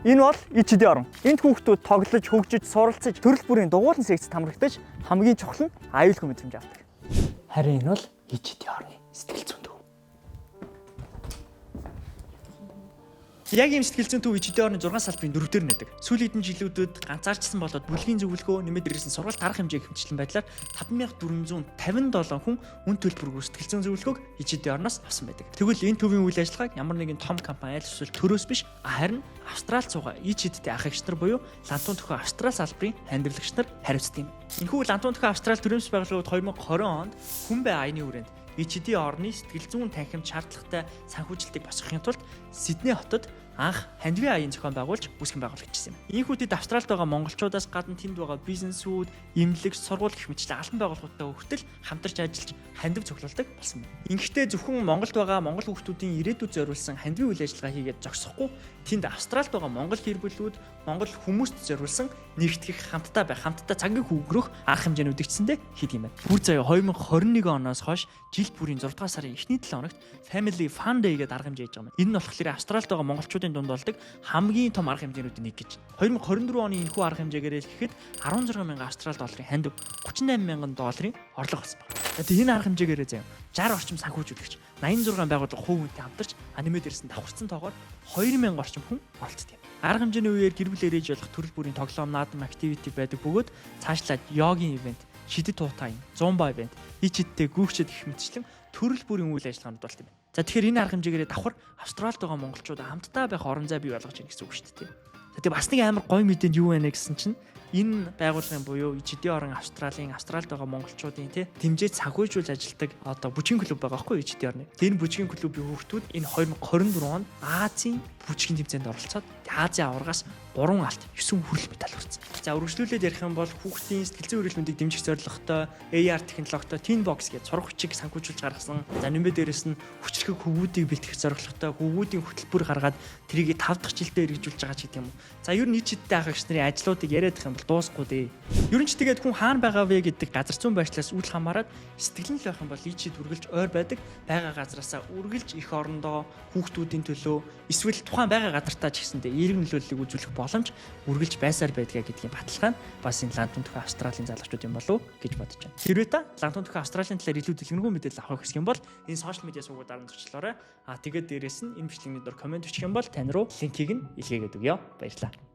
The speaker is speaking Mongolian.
Энэ бол ичдийн орон. Энд хүүхдүүд тоглож, хөгжиж, суралцаж, төрөл бүрийн дугуйлан секцэд хамрагдаж хамгийн чухал нь аюулгүй мэдрэмж авдаг. Харин энэ бол ичдийн орны сэтгэл зүйн төв. Яг ийм сэтгэл зүйн төв ичдийн орны 6 салбарын 4-дөр нэдэг. Сүүлийн хэдэн жилүүдэд ганцаарчсан болоод бүлгийн зөвлөгөө, нэмээд дээрээс нь сургалт арга хэмжээ хэмжлэн байдлаар 5457 хүн үн төлбөргүй сэтгэл зүйн зөвлөгөөг ичдийн орноос авсан байдаг. Тэгвэл энэ төвийн үйл ажиллагааг ямар нэгэн том компани аль эсвэл төрөөс биш, харин Австрал цугаа ичдтэй ах эгч нар буюу Лантун төхөө Австрал салбарын хандивлагч нар хариуцдаг юм. Энэхүү Лантун төхөө Австрал төрөмс байгууллагууд 2020 онд хүн бай аяны хүрээнд ичдийн орны сэтгэл зүйн танхимд шаардлагатай санхүүжилтийг босгохын тулд Сидней хотод анх хандивын аян зохион байгуулж үүсгэн байгуулагчсан юм. Ийхүүдэд Австралид байгаа монголчуудаас гадна тэнд байгаа бизнесүүд, эмнэлэг, сургууль гэх мэтчлэн албан байгууллагуудтай хүртэл хамтарч ажиллаж хандив цуглуулдаг болсон байна. Ингэхдээ зөвхөн Монголд байгаа монгол хүүхдүүдийн ирээдүйд зориулсан хандивын үйл ажиллагаа хийгээд зогсохгүй тэнд Австралид байгаа монгол гэр бүлүүд, монгол хүмүүст зориулсан нэгтгэх, хамтдаа байх, хамтдаа цагийг өнгөрөх арга хэмжээнүүд ичсэндээ хийдэг юм байна. Бүр заяа 2021 оноос хойш жил бүрийн 6 дугаар сарын эхний 7 хоногт Family Fun Day гэдэг арга хэмжээ хийж байгаа юм. Энэ нь болохоор Австралид байгаа монголчуудын дунд болдог хамгийн том арга хэмжээнүүдийн нэг гэж. 2024 оны энэхүү арга хэмжээгээр хэлэхэд 16,000 Австрали долларын хандив, 38,000 долларын орлого болсон байна. Тэгээ энэ арга хэмжээгээр заяа 60 орчим санхүүжүүлэгч, 86 байгууллага хувь хүнтэй хамтарч анимед ирсэн давхарцсан тоогоор 2,000 орчим хүн оролцдог юм. Арга хэмжээний үеэр гэр бүлээр ээж болох төрөл бүрийн тоглоом, наадам, активити байдаг бөгөөд цаашлаад йогийн ивент, шидэт туутайн, зумба ивент, ичдтэй гүүгчэд гэх мэтчлэн төрөл бүрийн үйл ажиллагаанууд болт юм байна. За тэгэхээр энэ арга хэмжээгээр давхар Австралид байгаа монголчууд хамтдаа байх орон зай бий болгож ийн гэсэн үг шүү дээ. Тэгээ бас нэг амар гоё мэдээнд юу байна гэсэн чинь энэ байгууллагын буюу ичдийн орон Австралийн Австралид байгаа монголчуудын дэмжиж санхүүжүүлж ажилладаг одоо бүжгийн клуб байгаа байхгүй ичдийн орны. Тэр бүжгийн клубын хүүхдүүд энэ 2024 онд Азийн бүжгийн тэмцээнд оролцоод Азийн аваргаас 3 алт 9 хүрэл медаль хүртсэн. За үргэлжлүүлээд ярих юм бол хүүхдийн сэтгэл зүйн эрүүл мэндийг дэмжих зорилготой AR технологитой Teen Box гэж сурах хүчийг санхүүжүүлж гаргасан. За нэмээд дээрэс нь хүчрхэг хөвгүүдийг бэлтгэх зорилготой хөвгүүдийн хөтөлбөр гаргаад тэрийг 5 дахь жилдээ хэрэгжүүлж байгаа ч гэдэг юм уу. За ер нь ичдтэй ах эгч нарын ажлуудыг яриад их юм бол дуусахгүй дээ. Ер нь ч тэгээд хүн хаана байгаа вэ гэдэг газар зүйн байршлаас үл хамааран сэтгэл нь л байх юм бол ичид үргэлж ойр байдаг байгаа газараасаа үргэлж их орондоо хүүхдүүдийн төлөө эсвэл тухайн байгаа газартаа ч гэсэндээ эерэг нөлөөллийг үзүүлэх боломж үргэлж байсаар байдгаа гэдгийн баталгаа нь бас энэ Лантун төхөө Австралийн залуучууд юм болов гэж бодож байна. Хэрвээ та Лантун төхөө Австралийн талаар илүү дэлгэрэнгүй мэдээлэл авах гэсэн юм бол энэ сошиал медиа сувгуудаар нь зочлоорой. Тэгээд дээрэс нь энэ бичлэгийн дор комент бичих юм бол тань руу линкийг нь илгээгээд өгье. Баярлалаа.